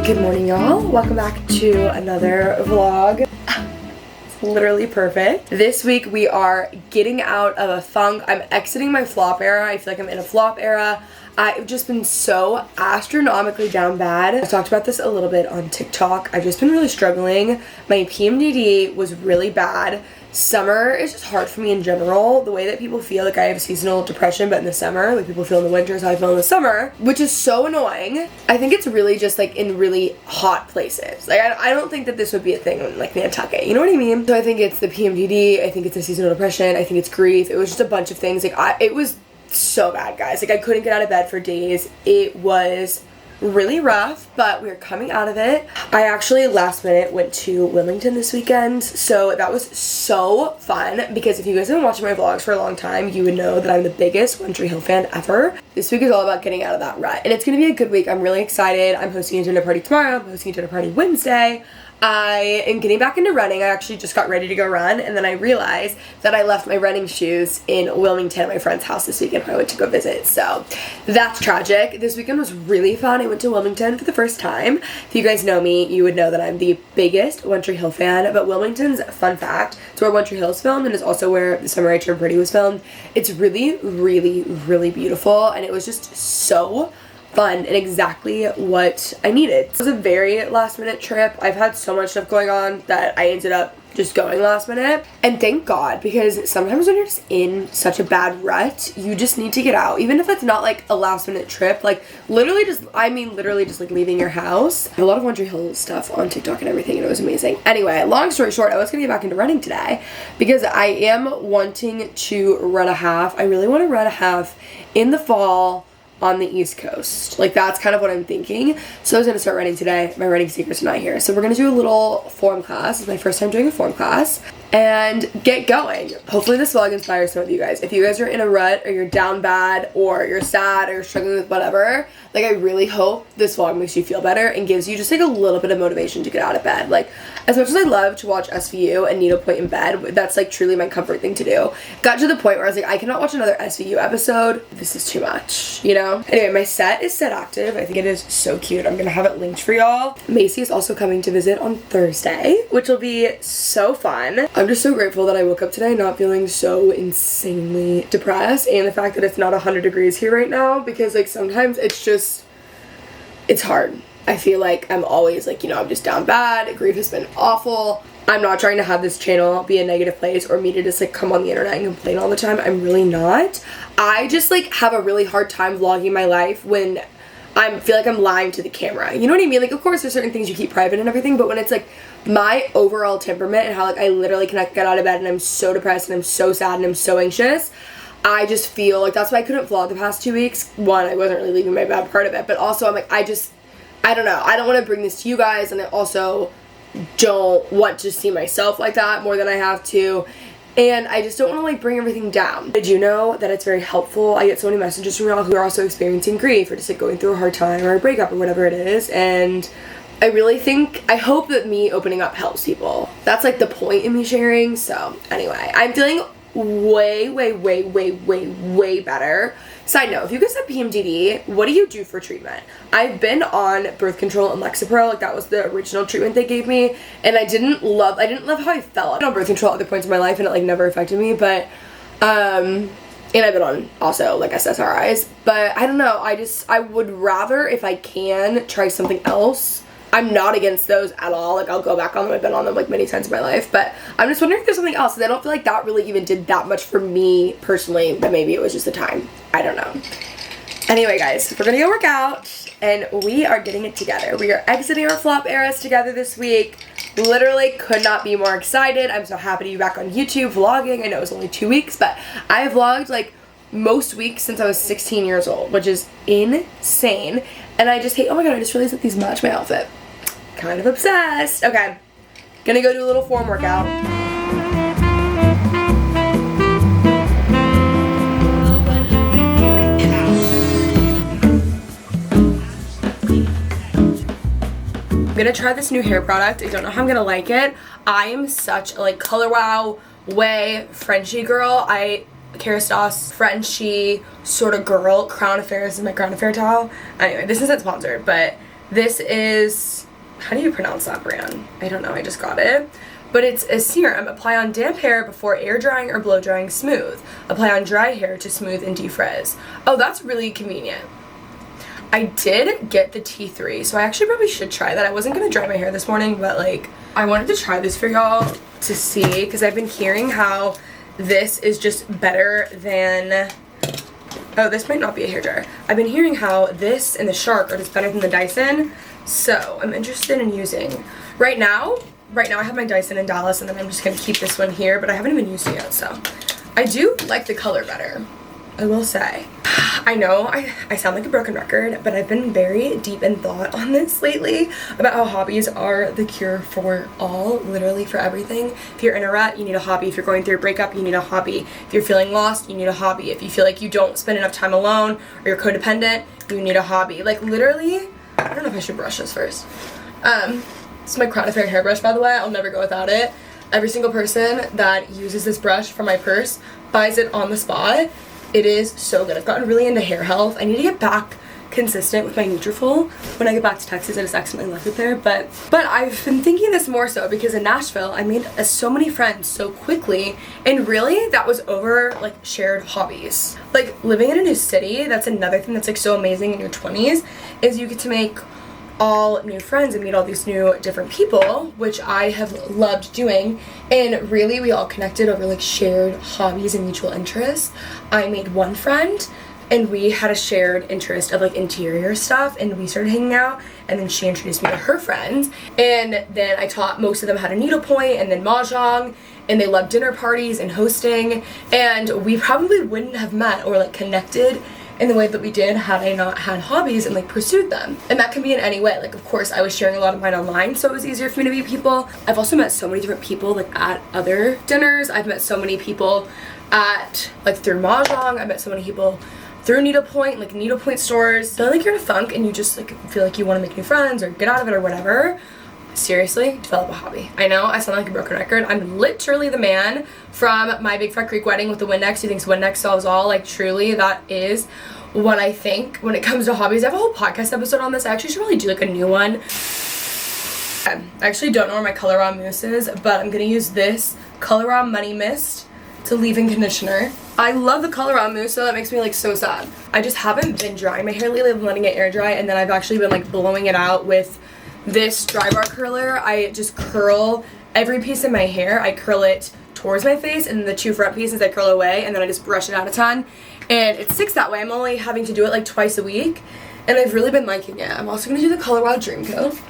Good morning, y'all. Welcome back to another vlog. It's literally perfect. This week we are getting out of a funk. I'm exiting my flop era. I feel like I'm in a flop era. I've just been so astronomically down bad. I talked about this a little bit on TikTok. I've just been really struggling. My PMDD was really bad. Summer is just hard for me in general. The way that people feel like I have seasonal depression, but in the summer, like people feel in the winter is how I feel in the summer, which is so annoying. I think it's really just like in really hot places. Like I don't think that this would be a thing in like Nantucket, you know what I mean? So I think it's the PMDD, I think it's the seasonal depression, I think it's grief. It was just a bunch of things. Like it was so bad, guys. Like I couldn't get out of bed for days. It was really rough, but we're coming out of it. I actually last minute went to Wilmington this weekend, so that was so fun because if you guys have been watching my vlogs for a long time, you would know that I'm the biggest One Tree Hill fan ever. This week is all about getting out of that rut, and it's gonna be a good week. I'm really excited. I'm hosting a dinner party tomorrow. I'm hosting a dinner party Wednesday. I am getting back into running. I actually just got ready to go run, and then I realized that I left my running shoes in Wilmington at my friend's house this weekend when I went to go visit, so that's tragic. This weekend was really fun. I went to Wilmington for the first time. If you guys know me, you would know that I'm the biggest One Tree Hill fan, but Wilmington's, fun fact, it's where One Tree Hill is filmed, and it's also where The Summer I Turned Pretty was filmed. It's really, really, really beautiful, and it was just so fun and exactly what I needed. It was a very last minute trip. I've had so much stuff going on that I ended up just going last minute, and thank God, because sometimes when you're just in such a bad rut, you just need to get out, even if it's not like a last minute trip, like literally just like leaving your house. I have a lot of One Tree Hill stuff on TikTok and everything, and it was amazing. Anyway, long story short, I was gonna get back into running today because I am wanting to run a half. I really want to run a half in the fall on the East Coast. Like that's kind of what I'm thinking. So I was gonna start running today. My running sneakers are not here. So we're gonna do a little form class. It's my first time doing a form class and get going. Hopefully this vlog inspires some of you guys. If you guys are in a rut or you're down bad or you're sad or you're struggling with whatever, like I really hope this vlog makes you feel better and gives you just like a little bit of motivation to get out of bed. Like as much as I love to watch SVU and needlepoint in bed, that's like truly my comfort thing to do. Got to the point where I was like, I cannot watch another SVU episode. This is too much, you know? Anyway, my set is set active. I think it is so cute. I'm gonna have it linked for y'all. Macy is also coming to visit on Thursday, which will be so fun. I'm just so grateful that I woke up today not feeling so insanely depressed, and the fact that it's not 100 degrees here right now, because like sometimes it's hard. I feel like I'm always like, you know, I'm just down bad. Grief has been awful. I'm not trying to have this channel be a negative place or me to just like come on the internet and complain all the time. I'm really not. I just like have a really hard time vlogging my life when I feel like I'm lying to the camera. You know what I mean? Like of course there's certain things you keep private and everything, but when it's like my overall temperament and how like I literally cannot get out of bed and I'm so depressed and I'm so sad and I'm so anxious, I just feel like that's why I couldn't vlog the past 2 weeks. One, I wasn't really leaving my bad part of it, but also I'm like, I don't know. I don't want to bring this to you guys, and I also don't want to see myself like that more than I have to, and I just don't want to like bring everything down. I do know that it's very helpful. I get so many messages from y'all who are also experiencing grief or just like going through a hard time or a breakup or whatever it is, and I hope that me opening up helps people. That's like the point in me sharing. So anyway, I'm feeling way better. Side note, if you guys have PMDD, what do you do for treatment? I've been on birth control and Lexapro, like that was the original treatment they gave me, and I didn't love how I felt. I've been on birth control at other points in my life and it like never affected me, but and I've been on also like SSRIs, but I don't know, I would rather, if I can, try something else. I'm not against those at all. Like I'll go back on them. I've been on them like many times in my life, but I'm just wondering if there's something else, because I don't feel like that really even did that much for me personally, but maybe it was just the time. I don't know. Anyway guys, we're gonna go work out and we are getting it together. We are exiting our flop eras together this week. Literally could not be more excited. I'm so happy to be back on YouTube vlogging. I know it was only 2 weeks, but I have vlogged like most weeks since I was 16 years old, which is insane. And I just hate, oh my god, I just realized that these match my outfit. Kind of obsessed. Okay, gonna go do a little form workout. I'm gonna try this new hair product. I don't know how I'm gonna like it. I am such a like color wow way Frenchie girl. I Kerastase Frenchy sort of girl. Crown Affairs is my Crown Affair towel. Anyway, this isn't sponsored, but this is, how do you pronounce that brand? I don't know, I just got it. But it's a serum. Apply on damp hair before air drying or blow drying smooth. Apply on dry hair to smooth and defrizz. Oh, that's really convenient. I did get the T3, so I actually probably should try that. I wasn't gonna dry my hair this morning, but like, I wanted to try this for y'all to see, because I've been hearing how this is just better than, oh, this might not be a hairdryer. I've been hearing how this and the Shark are just better than the Dyson, so I'm interested in using. Right now I have my Dyson in Dallas, and then I'm just gonna keep this one here, but I haven't even used it yet, so. I do like the color better, I will say. I know I sound like a broken record, but I've been very deep in thought on this lately about how hobbies are the cure for all, literally for everything. If you're in a rut, you need a hobby. If you're going through a breakup, you need a hobby. If you're feeling lost, you need a hobby. If you feel like you don't spend enough time alone or you're codependent, you need a hobby. Like literally, I don't know if I should brush this first. This is my Crown Affair hairbrush, by the way. I'll never go without it. Every single person that uses this brush from my purse buys it on the spot. It is so good. I've gotten really into hair health. I need to get back consistent with my Nutrafol. When I get back to Texas, I just accidentally left it there. But I've been thinking this more so because in Nashville, I made so many friends so quickly. And really, that was over like shared hobbies. Like living in a new city, that's another thing that's like so amazing in your 20s, is you get to make all new friends and meet all these new different people, which I have loved doing. And really, we all connected over like shared hobbies and mutual interests. I made one friend and we had a shared interest of like interior stuff, and we started hanging out, and then she introduced me to her friends, and then I taught most of them how to needlepoint and then mahjong, and they loved dinner parties and hosting, and we probably wouldn't have met or like connected in the way that we did had I not had hobbies and like pursued them. And that can be in any way. Like of course I was sharing a lot of mine online, so it was easier for me to meet people. I've also met so many different people like at other dinners. I've met so many people at like through mahjong. I met so many people through needlepoint, like needlepoint stores. So like you're in a funk and you just like feel like you want to make new friends or get out of it or whatever. Seriously, develop a hobby. I know I sound like a broken record. I'm literally the man from my Big Fat Creek wedding with the Windex who thinks Windex solves all. Like truly, that is what I think when it comes to hobbies. I have a whole podcast episode on this. I actually should probably do like a new one. I actually don't know where my Color On mousse is, but I'm gonna use this Color On Money Mist to leave-in conditioner. I love the Color On mousse, so that makes me like so sad. I just haven't been drying my hair lately. I've been letting it air dry, and then I've actually been like blowing it out with this dry bar curler. I just curl every piece of my hair. I curl it towards my face, and the two front pieces I curl away, and then I just brush it out a ton. And it sticks that way. I'm only having to do it like twice a week, and I've really been liking it. I'm also gonna do the Colorado Dream Coat,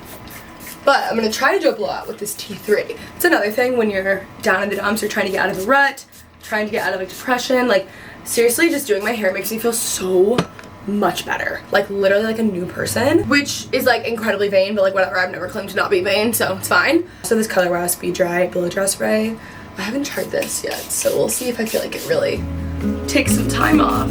but I'm gonna try to do a blowout with this T3. It's another thing when you're down in the dumps, you're trying to get out of a rut, trying to get out of a depression. Like seriously, just doing my hair makes me feel so much better, like literally like a new person, which is like incredibly vain, but like whatever, I've never claimed to not be vain, so it's fine. So this Color Wow Speed Dry Blow Dry Spray, I haven't tried this yet, so we'll see if I feel like it really takes some time off.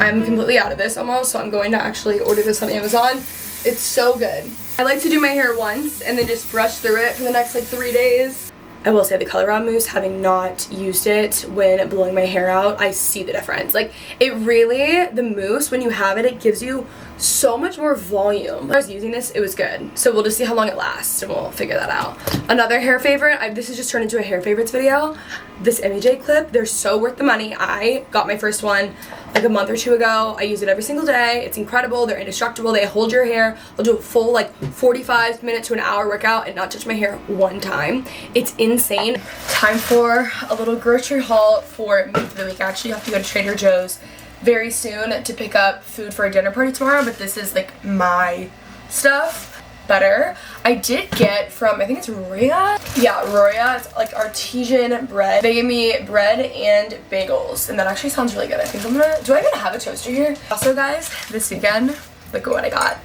I'm completely out of this almost, so I'm going to actually order this on Amazon. It's so good. I like to do my hair once and then just brush through it for the next like 3 days. I will say the Color On mousse, having not used it when blowing my hair out, I see the difference. Like it really, the mousse, when you have it, it gives you so much more volume. When I was using this, it was good. So we'll just see how long it lasts and we'll figure that out. Another hair favorite, this has just turned into a hair favorites video. This MJ clip, they're so worth the money. I got my first one like a month or two ago. I use it every single day. It's incredible. They're indestructible. They hold your hair. I'll do a full like 45 minute to an hour workout and not touch my hair one time. It's insane. Time for a little grocery haul for me for the week. I actually have to go to Trader Joe's very soon to pick up food for a dinner party tomorrow, but this is like my stuff. Butter. I did get from, I think it's Roya. Yeah, Roya. It's like artesian bread. They gave me bread and bagels, and that actually sounds really good. I think I'm gonna, do I even have a toaster here? Also guys, this weekend, Look at what I got.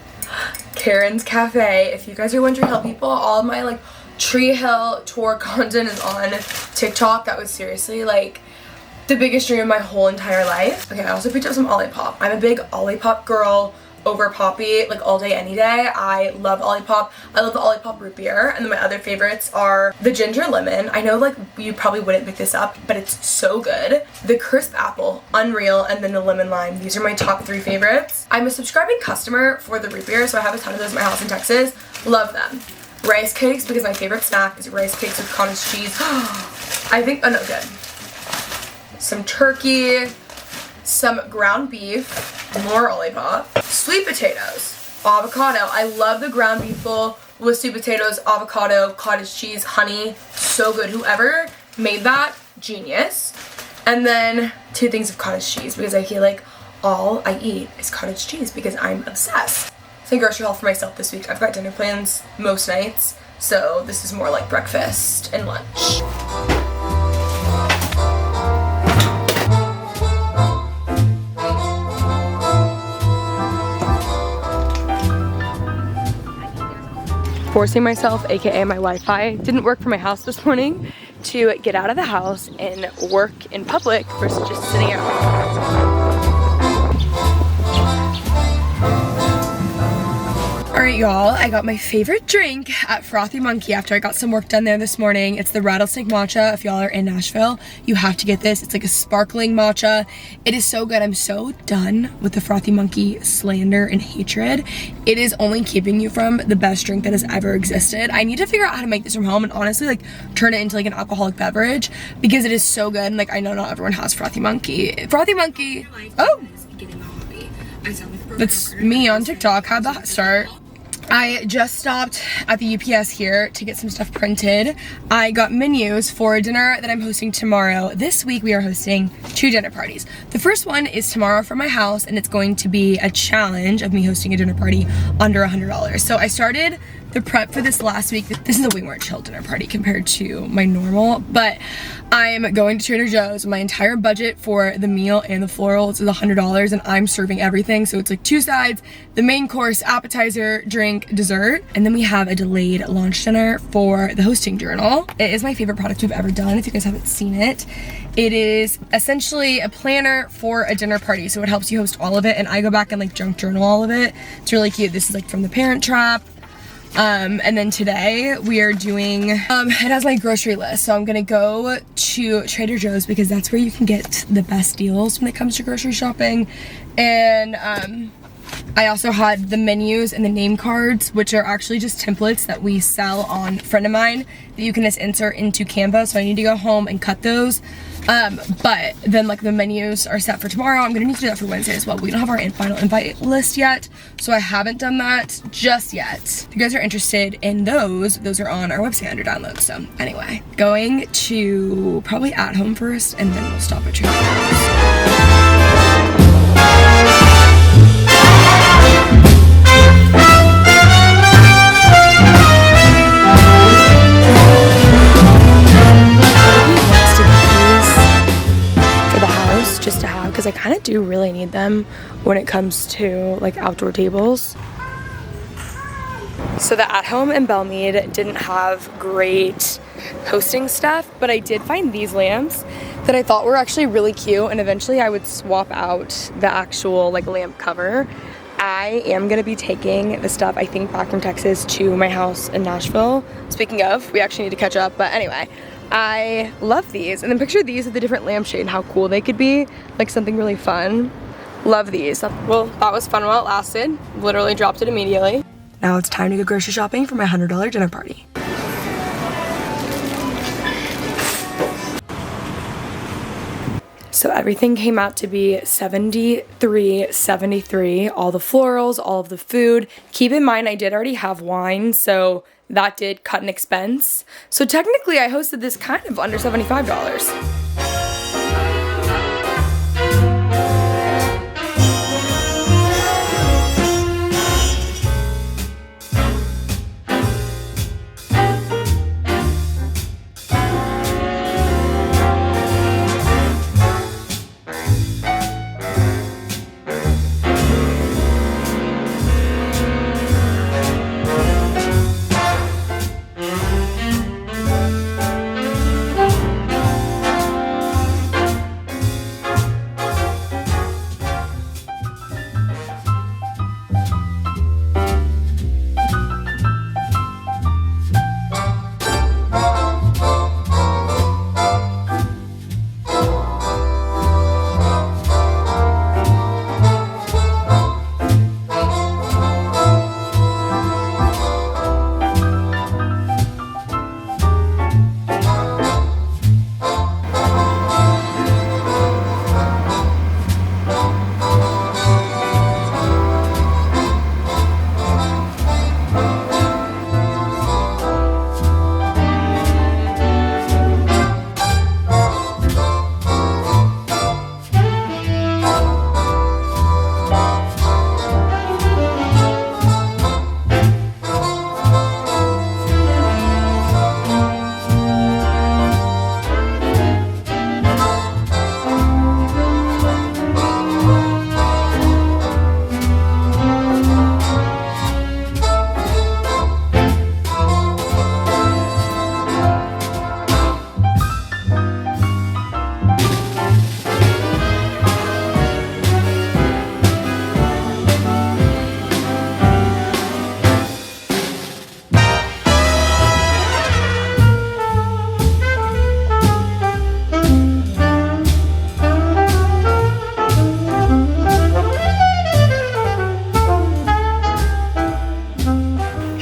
Karen's Cafe. If you guys are Winter Hill people, all of my like Tree Hill tour content is on TikTok. That was seriously like the biggest dream of my whole entire life. Okay, I also picked up some Olipop. I'm a big Olipop girl over Poppy, like all day, any day. I love Olipop. I love the Olipop root beer. And then my other favorites are the ginger lemon. I know like you probably wouldn't pick this up, but it's so good. The crisp apple, unreal, and then the lemon lime. These are my top 3 favorites. I'm a subscribing customer for the root beer, so I have a ton of those in my house in Texas. Love them. Rice cakes, because my favorite snack is rice cakes with cottage cheese. I think, oh no, good. Some turkey, some ground beef, more Olipop, sweet potatoes, avocado. I love the ground beef bowl with sweet potatoes, avocado, cottage cheese, honey. So good. Whoever made that, genius. And then 2 things of cottage cheese, because I feel like all I eat is cottage cheese because I'm obsessed. So grocery haul for myself this week. I've got dinner plans most nights, so this is more like breakfast and lunch. Forcing myself, aka my Wi-Fi, didn't work for my house this morning, to get out of the house and work in public versus just sitting at home. Alright y'all, I got my favorite drink at Frothy Monkey after I got some work done there this morning. It's the rattlesnake matcha. If y'all are in Nashville, you have to get this. It's like a sparkling matcha. It is so good. I'm so done with the Frothy Monkey slander and hatred. It is only keeping you from the best drink that has ever existed. I need to figure out how to make this from home and honestly like turn it into like an alcoholic beverage because it is so good. And like I know not everyone has Frothy Monkey. Frothy Monkey. Oh, that's me on TikTok. How'd that start? I just stopped at the UPS here to get some stuff printed. I got menus for a dinner that I'm hosting tomorrow. This week we are hosting 2 dinner parties. The first one is tomorrow from my house and it's going to be a challenge of me hosting a dinner party under $100. So I started the prep for this last week. This is a way more chill dinner party compared to my normal, but I'm going to Trader Joe's. My entire budget for the meal and the florals is $100 and I'm serving everything. So it's like 2 sides, the main course, appetizer, drink, dessert. And then we have a delayed launch dinner for the hosting journal. It is my favorite product we've ever done if you guys haven't seen it. It is essentially a planner for a dinner party. So it helps you host all of it and I go back and like junk journal all of it. It's really cute. This is like from the Parent Trap. And then today we are doing, it has my grocery list. So I'm gonna go to Trader Joe's because that's where you can get the best deals when it comes to grocery shopping. And I also had the menus and the name cards, which are actually just templates that we sell on Friend of Mine that you can just insert into Canva. So I need to go home and cut those. But then like the menus are set for tomorrow. I'm gonna need to do that for Wednesday as well. We don't have our final invite list yet, so I haven't done that just yet. If you guys are interested in those are on our website under download. So anyway, going to probably At Home first and then we'll stop at Trader Joe's. Just to have, because I kind of do really need them when it comes to like outdoor tables. So the At Home in Belmead didn't have great hosting stuff, but I did find these lamps that I thought were actually really cute, and eventually I would swap out the actual like lamp cover. I am gonna be taking the stuff I think back from Texas to my house in Nashville. Speaking of, we actually need to catch up, but anyway. I love these, and then picture these with the different lampshade and how cool they could be, like something really fun. Love these. Well, that was fun while it lasted. Literally dropped it immediately. Now it's time to go grocery shopping for my $100 dinner party. So everything came out to be $73.73. All the florals, all of the food. Keep in mind I did already have wine, so that did cut an expense. So technically I hosted this kind of under $75.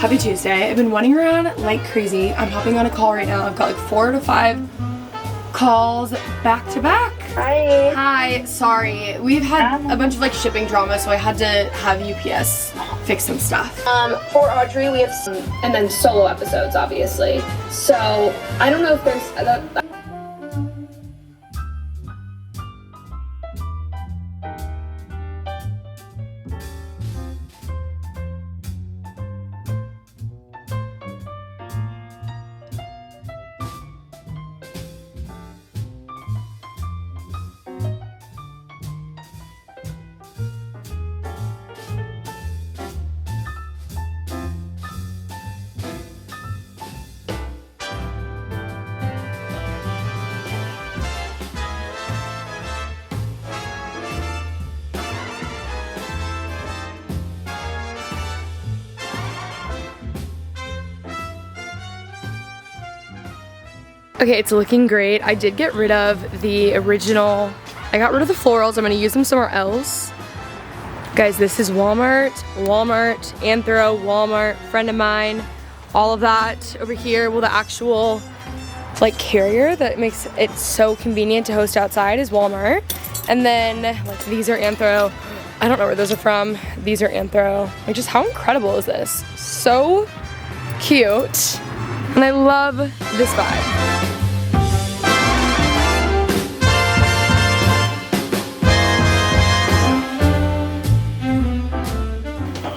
Happy Tuesday. I've been running around like crazy. I'm hopping on a call right now. I've got like 4 to 5 calls back to back. Hi. Hi, sorry. We've had a bunch of like shipping drama, so I had to have UPS fix some stuff. For Audrey, we have some, and then solo episodes, obviously. So, I don't know if there's... Okay, it's looking great. I did get rid of the original, I got rid of the florals. I'm gonna use them somewhere else. Guys, this is Walmart, Anthro, Walmart, friend of mine, all of that over here. Well, the actual like carrier that makes it so convenient to host outside is Walmart. And then like these are Anthro. I don't know where those are from. These are Anthro. Like just how incredible is this? So cute. And I love this vibe.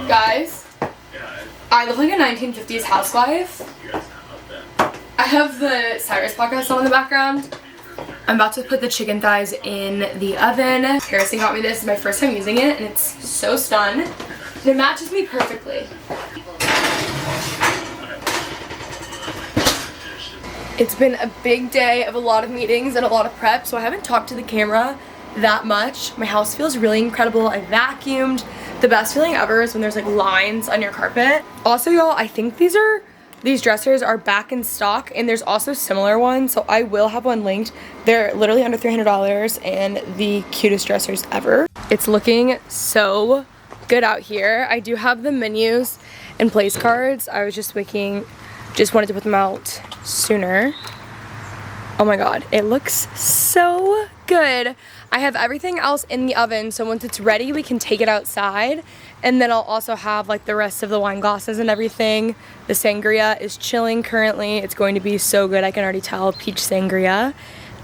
Guys, I look like a 1950s housewife. I have the Cyrus podcast on in the background. I'm about to put the chicken thighs in the oven. Harrison got me this. It's my first time using it, and it's so stunned. And it matches me perfectly. It's been a big day of a lot of meetings and a lot of prep, so I haven't talked to the camera that much. My house feels really incredible. I vacuumed. The best feeling ever is when there's like lines on your carpet. Also, y'all, I think these dressers are back in stock, and there's also similar ones, so I will have one linked. They're literally under $300 and the cutest dressers ever. It's looking so good out here. I do have the menus and place cards. I was just wanted to put them out sooner. Oh my god, it looks so good. I have everything else in the oven, so once it's ready, we can take it outside. And then I'll also have like the rest of the wine glasses and everything. The sangria is chilling currently. It's going to be so good, I can already tell. Peach sangria.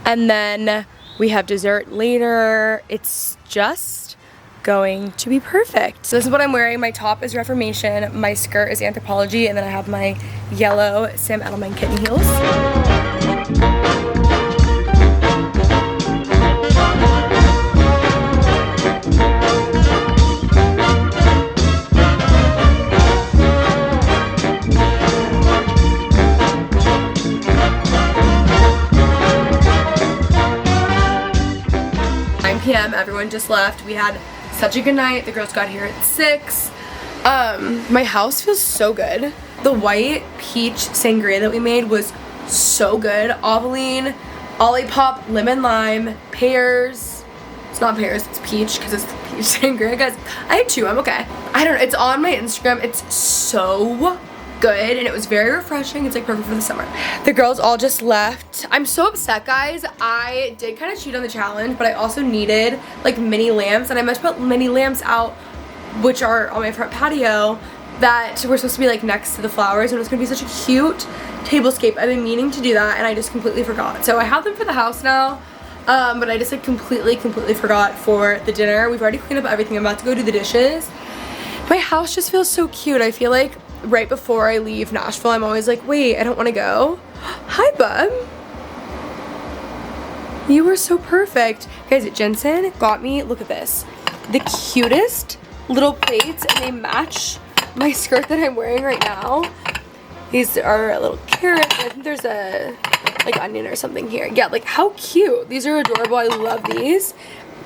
And then we have dessert later. It's just going to be perfect. So this is what I'm wearing. My top is Reformation, my skirt is Anthropology, and then I have my yellow Sam Edelman kitten heels. 9 p.m. Everyone just left. We had such a good night. The girls got here at 6. My house feels so good. The white peach sangria that we made was so good. Ovaltine, Olipop, lemon lime, pears. It's not pears, it's peach because it's the peach sangria. Guys, I had 2, I'm okay. I don't know, it's on my Instagram. It's so good and it was very refreshing. It's like perfect for the summer. The girls all just left. I'm so upset, guys. I did kind of cheat on the challenge, but I also needed like mini lamps, and I meant to put mini lamps out, which are on my front patio, that were supposed to be like next to the flowers, and it was gonna be such a cute tablescape. I've been meaning to do that and I just completely forgot. So I have them for the house now, but I just like completely forgot for the dinner. We've already cleaned up everything. I'm about to go do the dishes. My house just feels so cute. I feel like right before I leave Nashville, I'm always like, wait, I don't want to go. Hi, bub. You were so perfect. Guys, Jensen got me, look at this, the cutest little plates, and they match my skirt that I'm wearing right now. These are little carrots. I think there's a like onion or something here. Yeah, like how cute. These are adorable. I love these.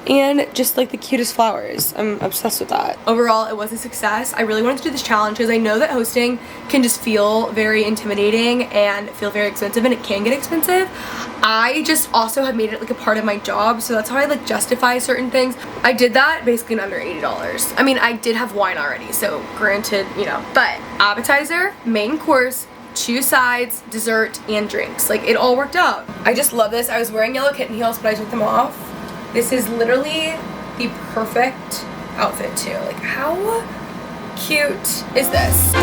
and just like the cutest flowers. I'm obsessed with that. Overall, it was a success. I really wanted to do this challenge because I know that hosting can just feel very intimidating and feel very expensive, and it can get expensive. I just also have made it like a part of my job, so that's how I like justify certain things. I did that basically in under $80. I mean, I did have wine already, so granted, you know, but appetizer, main course, 2 sides, dessert, and drinks. Like, it all worked out. I just love this. I was wearing yellow kitten heels, but I took them off. This is literally the perfect outfit too. Like, how cute is this?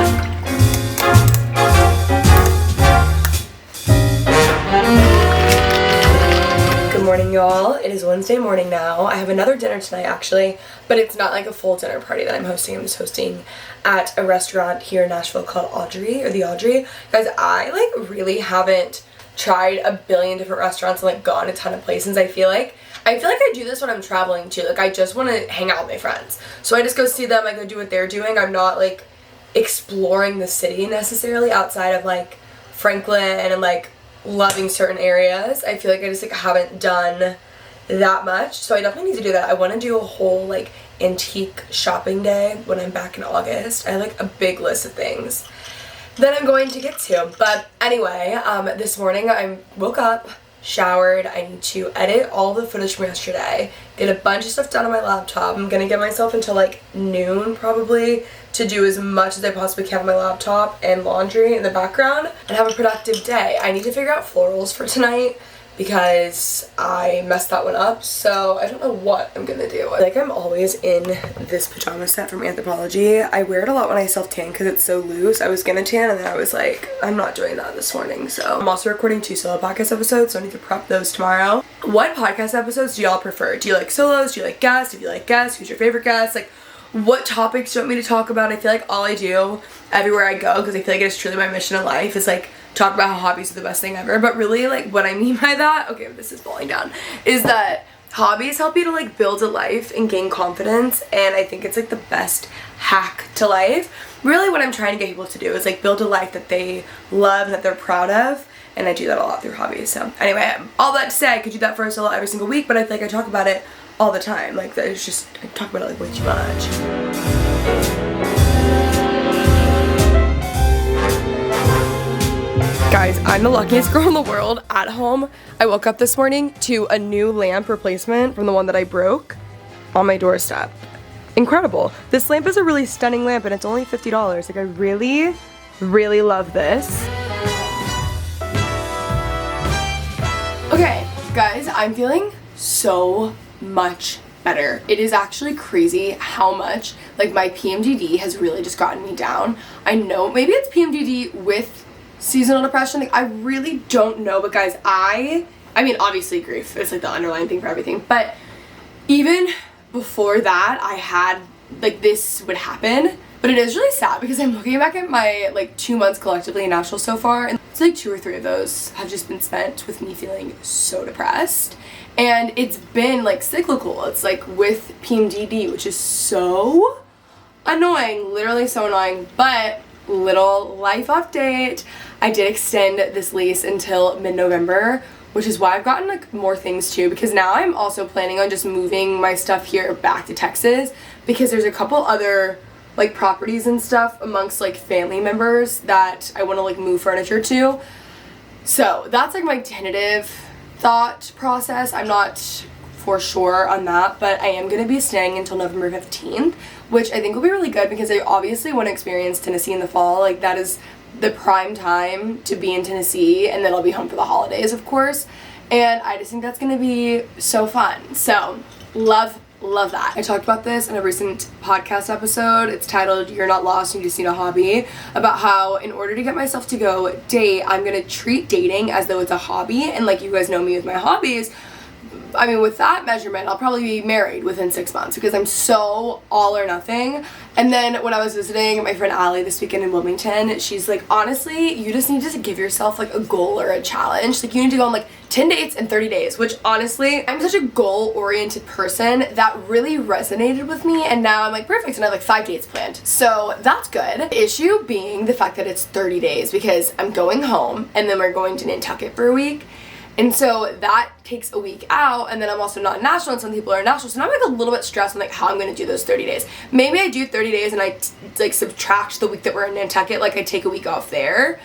Good morning, y'all. It is Wednesday morning now. I have another dinner tonight actually, but it's not like a full dinner party that I'm hosting. I'm just hosting at a restaurant here in Nashville called Audrey, or the Audrey. Guys, I like really haven't tried a billion different restaurants and like gone a ton of places. I feel like I do this when I'm traveling too. Like, I just want to hang out with my friends. So I just go see them, I go do what they're doing. I'm not like exploring the city necessarily outside of like Franklin and like loving certain areas. I feel like I just like haven't done that much. So I definitely need to do that. I want to do a whole like antique shopping day when I'm back in August. I have like a big list of things that I'm going to get to. But anyway, this morning I woke up, showered. I need to edit all the footage from yesterday, get a bunch of stuff done on my laptop. I'm gonna give myself until like noon probably to do as much as I possibly can on my laptop and laundry in the background and have a productive day. I need to figure out florals for tonight because I messed that one up, so I don't know what I'm gonna do. Like, I'm always in this pajama set from Anthropologie. I wear it a lot when I self-tan because it's so loose. I was gonna tan and then I was like, I'm not doing that this morning. So I'm also recording 2 solo podcast episodes, so I need to prep those tomorrow. What podcast episodes do y'all prefer? Do you like solos? Do you like guests? If you like guests, who's your favorite guest? Like, what topics do you want me to talk about? I feel like all I do everywhere I go, because I feel like it's truly my mission in life, is like talk about how hobbies are the best thing ever. But really, like, what I mean by that, okay, this is falling down, is that hobbies help you to like build a life and gain confidence, and I think it's like the best hack to life. Really what I'm trying to get people to do is like build a life that they love and that they're proud of, and I do that a lot through hobbies. So anyway, all that to say, I could do that for a solo every single week, but I feel like I talk about it all the time. Like, it's just, I talk about it like way too much. Guys, I'm the luckiest girl in the world at home. I woke up this morning to a new lamp replacement from the one that I broke on my doorstep. Incredible. This lamp is a really stunning lamp and it's only $50. Like, I really, really love this. Okay, guys, I'm feeling so much better. It is actually crazy how much like my PMDD has really just gotten me down. I know maybe it's PMDD with seasonal depression. Like, I really don't know, but guys, I mean, obviously grief is like the underlying thing for everything, but even before that, I had like this would happen. But it is really sad because I'm looking back at my like 2 months collectively in Nashville so far, and it's like 2 or 3 of those have just been spent with me feeling so depressed. And it's been like cyclical. It's like with PMDD, which is so annoying, literally so annoying. But little life update, I did extend this lease until mid-November, which is why I've gotten like more things too, because now I'm also planning on just moving my stuff here back to Texas, because there's a couple other like properties and stuff amongst like family members that I want to like move furniture to. So that's like my tentative thought process. I'm not for sure on that, but I am going to be staying until November 15th, which I think will be really good because I obviously want to experience Tennessee in the fall. Like, that is the prime time to be in Tennessee, and then I'll be home for the holidays, of course, and I just think that's going to be so fun. So love that. I talked about this in a recent podcast episode. It's titled You're Not Lost, You Just Need a Hobby, about how in order to get myself to go date, I'm gonna treat dating as though it's a hobby. And like, you guys know me with my hobbies, I mean, with that measurement, I'll probably be married within 6 months because I'm so all or nothing. And then when I was visiting my friend Allie this weekend in Wilmington, she's like, honestly, you just need to give yourself like a goal or a challenge. Like, you need to go on like 10 dates in 30 days, which honestly, I'm such a goal-oriented person that really resonated with me. And now I'm like, perfect. And I have like 5 dates planned. So that's good. The issue being the fact that it's 30 days because I'm going home and then we're going to Nantucket for a week. And so that takes a week out, and then I'm also not in Nashville, and some people are in Nashville, so now I'm like a little bit stressed on like how I'm gonna do those 30 days. Maybe I do 30 days and I like subtract the week that we're in Nantucket, like I take a week off there.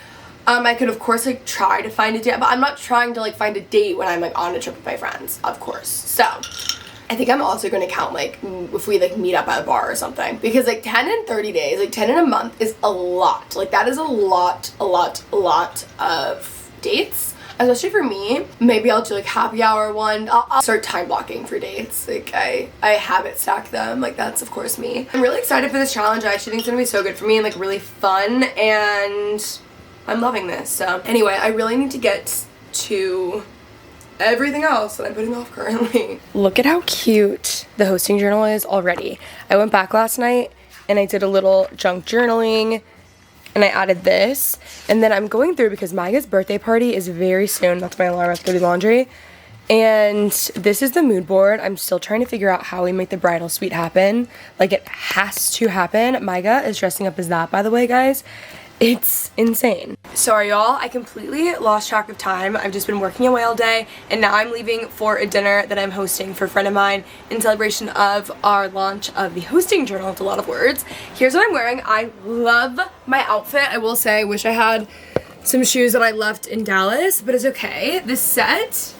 I could of course like try to find a date, but I'm not trying to like find a date when I'm like on a trip with my friends, of course. So I think I'm also gonna count like if we like meet up at a bar or something, because like 10 and 30 days, like 10 in a month is a lot. Like that is a lot of dates. Especially for me. Maybe I'll do like happy hour one. I'll start time blocking for dates. Like I habit stack them. Like that's of course me. I'm really excited for this challenge. I actually think it's gonna be so good for me and like really fun, and I'm loving this. So anyway, I really need to get to everything else that I'm putting off currently. Look at how cute the hosting journal is already. I went back last night and I did a little junk journaling, and I added this, and then I'm going through because Maiga's birthday party is very soon. That's my alarm. I have to do laundry. And this is the mood board. I'm still trying to figure out how we make the bridal suite happen. Like it has to happen. Maiga is dressing up as that, by the way, guys. It's insane. Sorry, y'all. I completely lost track of time. I've just been working away all day, and now I'm leaving for a dinner that I'm hosting for a friend of mine in celebration of our launch of the hosting journal. It's a lot of words. Here's what I'm wearing. I love my outfit. I will say I wish I had some shoes that I left in Dallas, but it's okay. This set,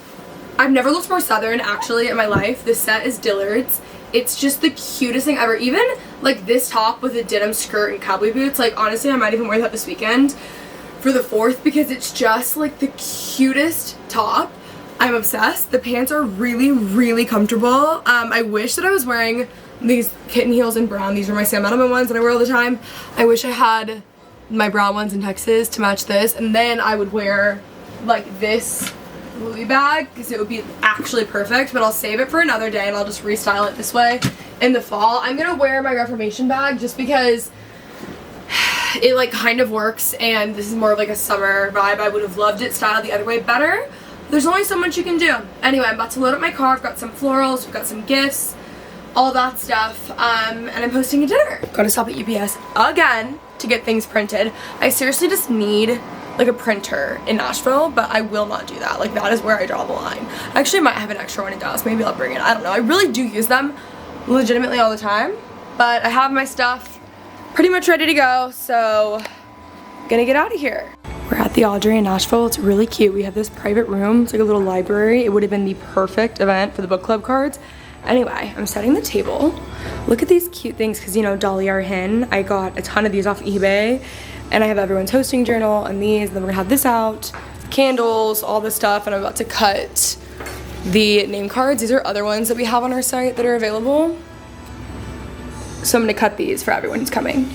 I've never looked more southern actually in my life. This set is Dillard's. It's just the cutest thing ever. Even like this top with a denim skirt and cowboy boots, like honestly I might even wear that this weekend for the 4th because it's just like the cutest top. I'm obsessed. The pants are really comfortable. I wish that I was wearing these kitten heels in brown. These are my Sam Edelman ones that I wear all the time. I wish I had my brown ones in Texas to match this, and then I would wear like this Louis bag because it would be actually perfect, but I'll save it for another day and I'll just restyle it this way in the fall. I'm gonna wear my Reformation bag just because it like kind of works, and this is more of like a summer vibe. I would have loved it styled the other way better. There's only so much you can do. Anyway, I'm about to load up my car. I've got some florals, we've got some gifts, all that stuff, and I'm hosting a dinner. Gotta stop at UPS again to get things printed. I seriously just need like a printer in Nashville, but I will not do that. Like that is where I draw the line. I actually might have an extra one in Dallas. Maybe I'll bring it. I don't know. I really do use them legitimately all the time, but I have my stuff pretty much ready to go, so gonna get out of here. We're at the Audrey in Nashville. It's really cute. We have this private room. It's like a little library. It would have been the perfect event for the book club cards. Anyway, I'm setting the table. Look at these cute things because, you know, Dolly our hen. I got a ton of these off eBay, and I have everyone's hosting journal and these, and then we're gonna have this out, candles, all this stuff, and I'm about to cut the name cards. These are other ones that we have on our site that are available. So I'm gonna cut these for everyone who's coming.